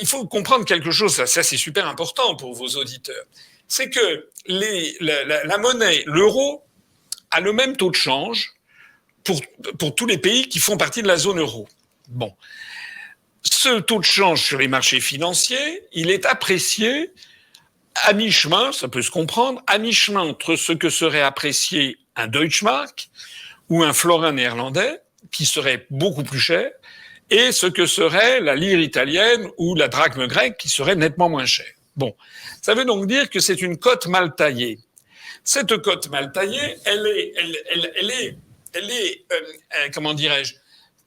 il faut comprendre quelque chose, ça c'est super important pour vos auditeurs, c'est que la monnaie, l'euro, a le même taux de change pour tous les pays qui font partie de la zone euro. Bon. Ce taux de change sur les marchés financiers, il est apprécié à mi-chemin, ça peut se comprendre, à mi-chemin entre ce que serait apprécié un Deutschmark ou un florin néerlandais, qui serait beaucoup plus cher, et ce que serait la lire italienne ou la drachme grecque, qui serait nettement moins cher. Bon, ça veut donc dire que c'est une cote mal taillée. Cette cote mal taillée, elle est comment dirais-je,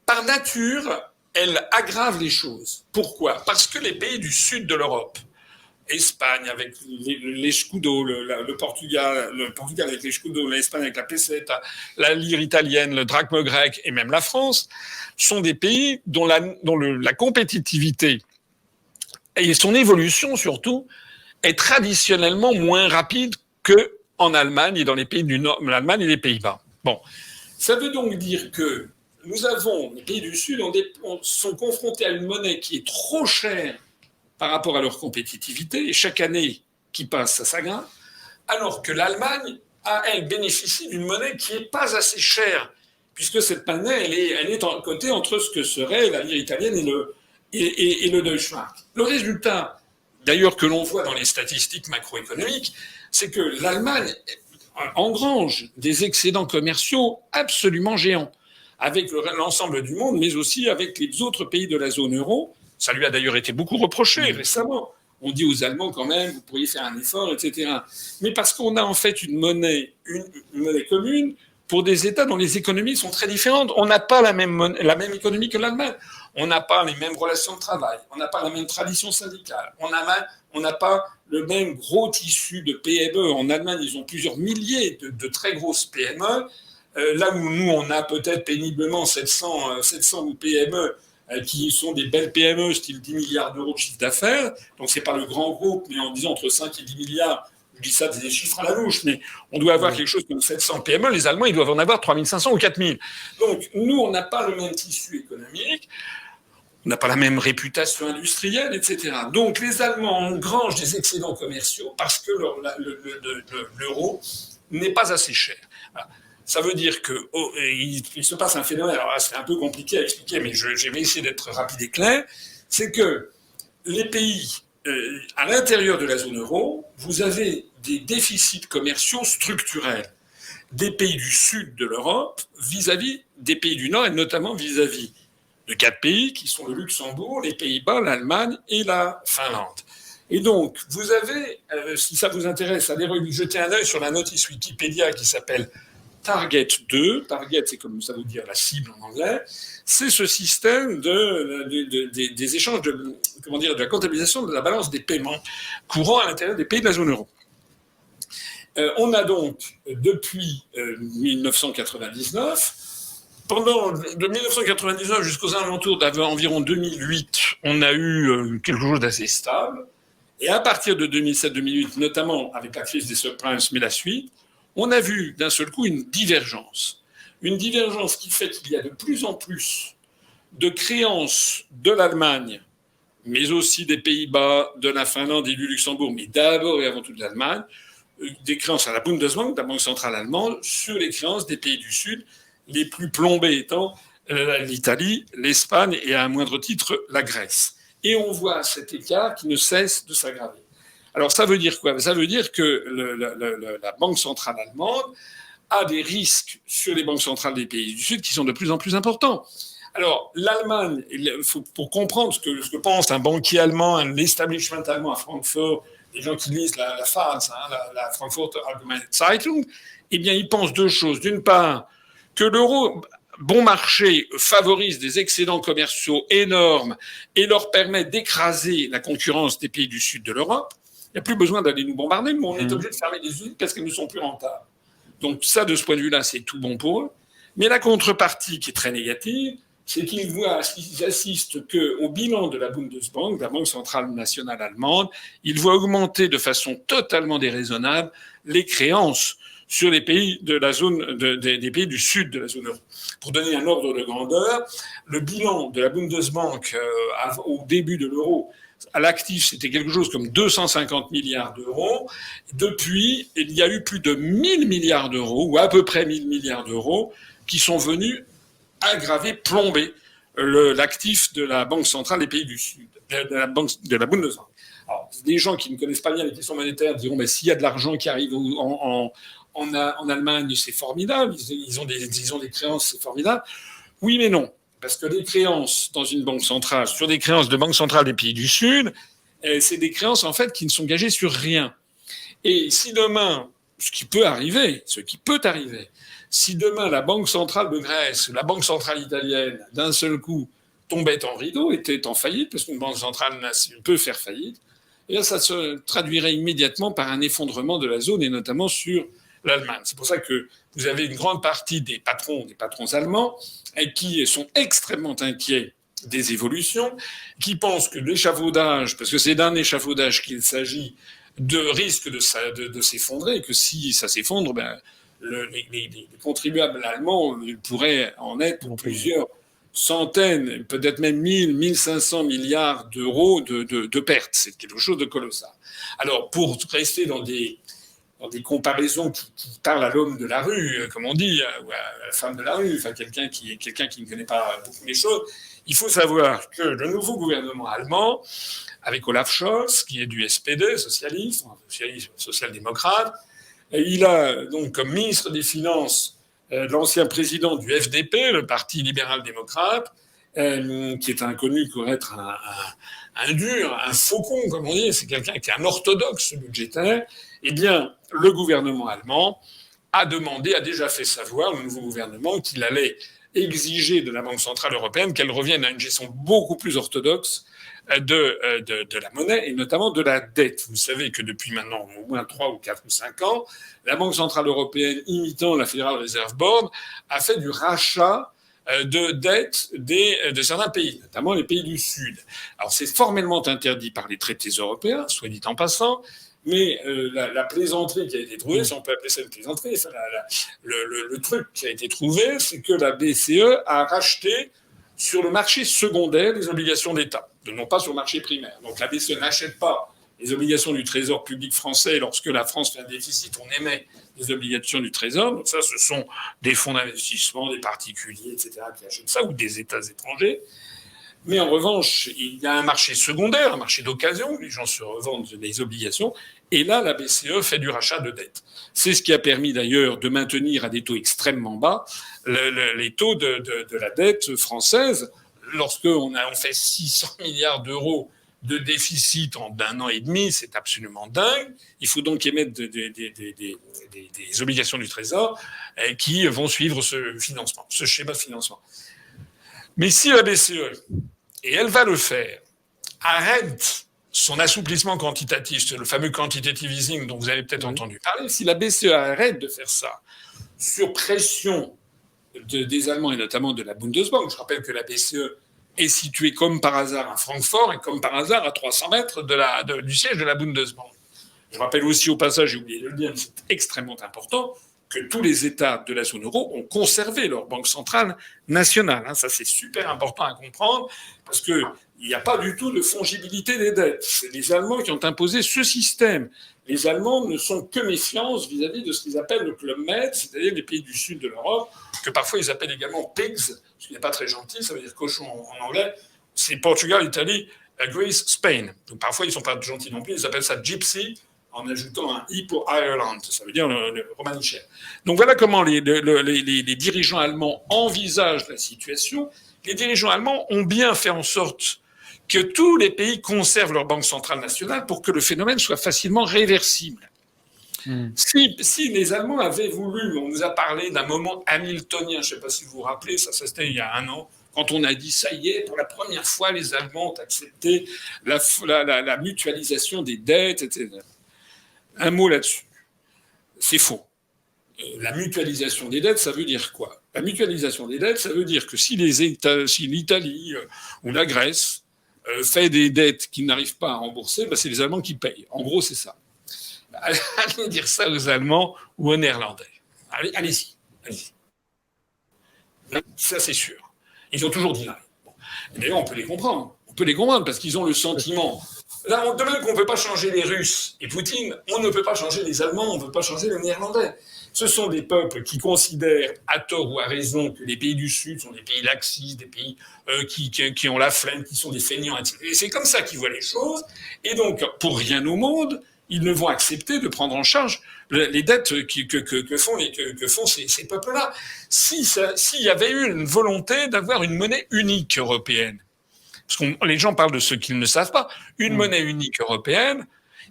par nature, elle aggrave les choses. Pourquoi ? Parce que les pays du sud de l'Europe, Espagne avec les scudo, le Portugal avec les scudo, l'Espagne avec la peseta, la lire italienne, le drachme grec et même la France, sont des pays dont la compétitivité et son évolution surtout est traditionnellement moins rapide qu'en Allemagne et dans les pays du Nord, l'Allemagne et les Pays-Bas. Bon, ça veut donc dire que nous avons, les pays du Sud sont confrontés à une monnaie qui est trop chère par rapport à leur compétitivité, et chaque année qui passe, ça s'aggrave, alors que l'Allemagne, elle bénéficie d'une monnaie qui n'est pas assez chère, puisque cette monnaie, elle est cotée entre ce que serait la lire italienne et le Deutschmark. Le résultat, d'ailleurs, que l'on voit dans les statistiques macroéconomiques, c'est que l'Allemagne engrange des excédents commerciaux absolument géants, avec l'ensemble du monde, mais aussi avec les autres pays de la zone euro. Ça lui a d'ailleurs été beaucoup reproché récemment. On dit aux Allemands quand même, vous pourriez faire un effort, etc. Mais parce qu'on a en fait une monnaie commune pour des États dont les économies sont très différentes. On n'a pas la même économie que l'Allemagne. On n'a pas les mêmes relations de travail. On n'a pas la même tradition syndicale. On n'a pas le même gros tissu de PME. En Allemagne, ils ont plusieurs milliers de très grosses PME. Là où nous, on a peut-être péniblement 700 PME qui sont des belles PME, style 10 milliards d'euros de chiffre d'affaires. Donc, c'est pas le grand groupe, mais en disant entre 5 et 10 milliards, je dis ça des chiffres à la louche, mais on doit avoir quelque chose comme 700 PME. Les Allemands, ils doivent en avoir 3500 ou 4000. Donc, nous, on n'a pas le même tissu économique. On n'a pas la même réputation industrielle, etc. Donc, les Allemands engrangent des excédents commerciaux parce que l'euro n'est pas assez cher. Voilà. Ça veut dire qu'il se passe un phénomène, alors là c'est un peu compliqué à expliquer, mais je vais essayer d'être rapide et clair, c'est que les pays à l'intérieur de la zone euro, vous avez des déficits commerciaux structurels des pays du sud de l'Europe vis-à-vis des pays du nord, et notamment vis-à-vis de 4 pays qui sont le Luxembourg, les Pays-Bas, l'Allemagne et la Finlande. Et donc, vous avez, si ça vous intéresse, allez jeter un œil sur la notice Wikipédia qui s'appelle Target 2, Target c'est comme ça veut dire la cible en anglais, c'est ce système des échanges de la comptabilisation de la balance des paiements courants à l'intérieur des pays de la zone euro. On a donc, depuis 1999, de 1999 jusqu'aux alentours d'environ 2008, on a eu quelque chose d'assez stable. Et à partir de 2007-2008, notamment avec la crise des subprimes, mais la suite, on a vu d'un seul coup une divergence. Une divergence qui fait qu'il y a de plus en plus de créances de l'Allemagne, mais aussi des Pays-Bas, de la Finlande et du Luxembourg, mais d'abord et avant tout de l'Allemagne, des créances à la Bundesbank, la Banque centrale allemande, sur les créances des pays du Sud, les plus plombés étant l'Italie, l'Espagne et à un moindre titre la Grèce. Et on voit cet écart qui ne cesse de s'aggraver. Alors ça veut dire quoi ? Ça veut dire que la Banque centrale allemande a des risques sur les banques centrales des pays du Sud qui sont de plus en plus importants. Alors l'Allemagne, pour comprendre ce que pense un banquier allemand, un establishment allemand à Francfort, les gens qui lisent la FAZ, la Frankfurter Allgemeine Zeitung, eh bien ils pensent deux choses. D'une part, que l'euro bon marché favorise des excédents commerciaux énormes et leur permet d'écraser la concurrence des pays du sud de l'Europe. Il n'y a plus besoin d'aller nous bombarder, mais on est obligé de fermer les usines parce qu'elles ne sont plus rentables. Donc ça, de ce point de vue-là, c'est tout bon pour eux. Mais la contrepartie qui est très négative, c'est qu'ils assistent qu'au bilan de la Bundesbank, la Banque centrale nationale allemande, ils voient augmenter de façon totalement déraisonnable les créances sur les pays de la zone des pays du sud de la zone euro. Pour donner un ordre de grandeur, le bilan de la Bundesbank au début de l'euro à l'actif, c'était quelque chose comme 250 milliards d'euros. Depuis, il y a eu plus de 1000 milliards d'euros, ou à peu près 1000 milliards d'euros, qui sont venus aggraver, plomber l'actif de la Banque centrale des pays du Sud, de la Bundesbank. Alors, des gens qui ne connaissent pas bien les questions monétaires diront, mais s'il y a de l'argent qui arrive en Allemagne, c'est formidable, ils ont des créances, c'est formidable. Oui, mais non. Parce que les créances dans une banque centrale, sur des créances de banque centrale des pays du Sud, c'est des créances, en fait, qui ne sont gagées sur rien. Et si demain, ce qui peut arriver, si demain la Banque centrale de Grèce, la Banque centrale italienne, d'un seul coup, tombait en rideau, était en faillite, parce qu'une banque centrale peut faire faillite, et là, ça se traduirait immédiatement par un effondrement de la zone, et notamment sur l'Allemagne. C'est pour ça que vous avez une grande partie des patrons allemands, qui sont extrêmement inquiets des évolutions, qui pensent que l'échafaudage, parce que c'est d'un échafaudage qu'il s'agit, risque de s'effondrer, et que si ça s'effondre, les contribuables allemands pourraient en être pour plusieurs centaines, peut-être même 1500 milliards d'euros de pertes. C'est quelque chose de colossal. Alors, pour rester dans des comparaisons qui parlent à l'homme de la rue, comme on dit, ou à la femme de la rue, enfin quelqu'un qui ne connaît pas beaucoup les choses, il faut savoir que le nouveau gouvernement allemand, avec Olaf Scholz, qui est du SPD, social-démocrate, il a donc comme ministre des Finances l'ancien président du FDP, le Parti libéral-démocrate, qui est inconnu pour être un dur, un faucon, comme on dit, c'est quelqu'un qui est un orthodoxe budgétaire. Eh bien, le gouvernement allemand a déjà fait savoir, le nouveau gouvernement, qu'il allait exiger de la Banque centrale européenne qu'elle revienne à une gestion beaucoup plus orthodoxe de la monnaie et notamment de la dette. Vous savez que depuis maintenant au moins 3 ou 4 ou 5 ans, la Banque centrale européenne, imitant la Federal Reserve Board, a fait du rachat de dettes de certains pays, notamment les pays du Sud. Alors c'est formellement interdit par les traités européens, soit dit en passant, mais la plaisanterie qui a été trouvée, si on peut appeler ça une plaisanterie, le truc qui a été trouvé, c'est que la BCE a racheté sur le marché secondaire les obligations d'État, non pas sur le marché primaire. Donc la BCE n'achète pas les obligations du Trésor public français. Lorsque la France fait un déficit, on émet des obligations du Trésor. Donc ça, ce sont des fonds d'investissement, des particuliers, etc., qui achètent ça, ou des États étrangers. Mais en revanche, il y a un marché secondaire, un marché d'occasion, où les gens se revendent des obligations, et là, la BCE fait du rachat de dettes. C'est ce qui a permis d'ailleurs de maintenir à des taux extrêmement bas les taux de la dette française. Lorsqu'on fait 600 milliards d'euros de déficit en un an et demi, c'est absolument dingue. Il faut donc émettre des obligations du Trésor qui vont suivre ce financement, ce schéma de financement. Mais si la BCE, et elle va le faire, arrête son assouplissement quantitatif, c'est le fameux quantitative easing dont vous avez peut-être entendu parler, si la BCE arrête de faire ça sur pression des Allemands et notamment de la Bundesbank, je rappelle que la BCE est située comme par hasard à Francfort et comme par hasard à 300 mètres du siège de la Bundesbank. Je rappelle aussi au passage, j'ai oublié de le dire, mais c'est extrêmement important, que tous les États de la zone euro ont conservé leur banque centrale nationale. Ça, c'est super important à comprendre parce qu'il n'y a pas du tout de fongibilité des dettes. C'est les Allemands qui ont imposé ce système. Les Allemands ne sont que méfiance vis-à-vis de ce qu'ils appellent le Club Med, c'est-à-dire les pays du sud de l'Europe, que parfois ils appellent également pigs, ce qui n'est pas très gentil, ça veut dire cochon en anglais. C'est Portugal, Italie, Greece, Spain. Donc parfois ils ne sont pas gentils non plus, ils appellent ça gypsy, en ajoutant un i pour Ireland, ça veut dire le romanchère. Donc voilà comment les dirigeants allemands envisagent la situation. Les dirigeants allemands ont bien fait en sorte que tous les pays conservent leur banque centrale nationale pour que le phénomène soit facilement réversible. Si les Allemands avaient voulu, on nous a parlé d'un moment hamiltonien, je ne sais pas si vous vous rappelez, ça c'était il y a 1 an, quand on a dit, ça y est, pour la première fois, les Allemands ont accepté la mutualisation des dettes, etc. Un mot là-dessus. C'est faux. La mutualisation des dettes, ça veut dire quoi? La mutualisation des dettes, ça veut dire que si l'Italie ou la Grèce fait des dettes qu'ils n'arrivent pas à rembourser, c'est les Allemands qui payent. En gros, c'est ça. Allez dire ça aux Allemands ou aux Néerlandais. Allez-y. Allez-y. Ça, c'est sûr. Ils ont toujours dit là. Bon. D'ailleurs, on peut les comprendre. On peut les comprendre parce qu'ils ont le sentiment. Là, de même qu'on ne peut pas changer les Russes et Poutine, on ne peut pas changer les Allemands, on ne peut pas changer les Néerlandais. Ce sont des peuples qui considèrent, à tort ou à raison, que les pays du Sud sont des pays laxistes, des pays qui ont la flemme, qui sont des feignants, etc. Et c'est comme ça qu'ils voient les choses. Et donc, pour rien au monde, ils ne vont accepter de prendre en charge les dettes que font ces peuples-là. S'il y avait eu une volonté d'avoir une monnaie unique européenne, parce que les gens parlent de ce qu'ils ne savent pas, une monnaie unique européenne,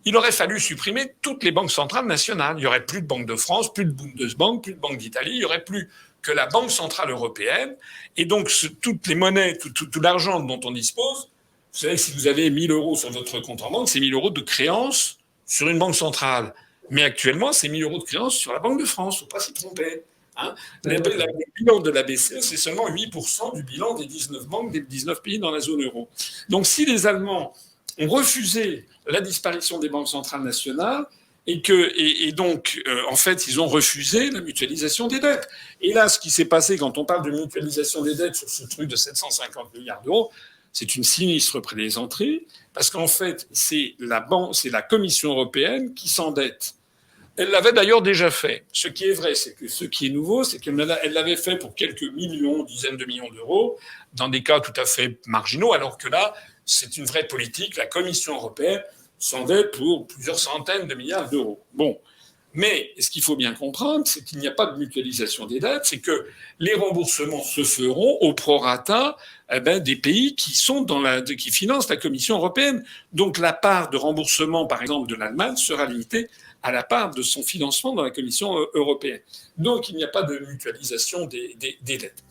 il aurait fallu supprimer toutes les banques centrales nationales. Il n'y aurait plus de Banque de France, plus de Bundesbank, plus de Banque d'Italie, il n'y aurait plus que la Banque centrale européenne. Et donc, toutes les monnaies, tout l'argent dont on dispose, vous savez, si vous avez 1 000 euros sur votre compte en banque, c'est 1 000 euros de créances sur une banque centrale. Mais actuellement, c'est 1 000 euros de créances sur la Banque de France. Il ne faut pas s'y tromper. Hein, le bilan de la BCE, c'est seulement 8% du bilan des 19 banques des 19 pays dans la zone euro. Donc si les Allemands ont refusé la disparition des banques centrales nationales et donc en fait ils ont refusé la mutualisation des dettes. Et là, ce qui s'est passé quand on parle de mutualisation des dettes sur ce truc de 750 milliards d'euros, c'est une sinistre plaisanterie parce qu'en fait c'est la Commission européenne qui s'endette. Elle l'avait d'ailleurs déjà fait. Ce qui est vrai, c'est que ce qui est nouveau, c'est qu'elle l'avait fait pour quelques millions, dizaines de millions d'euros, dans des cas tout à fait marginaux, alors que là, c'est une vraie politique. La Commission européenne s'endette pour plusieurs centaines de milliards d'euros. Bon. Mais ce qu'il faut bien comprendre, c'est qu'il n'y a pas de mutualisation des dettes, c'est que les remboursements se feront au prorata des pays qui financent la Commission européenne. Donc la part de remboursement, par exemple, de l'Allemagne sera limitée à la part de son financement dans la Commission européenne. Donc il n'y a pas de mutualisation des dettes.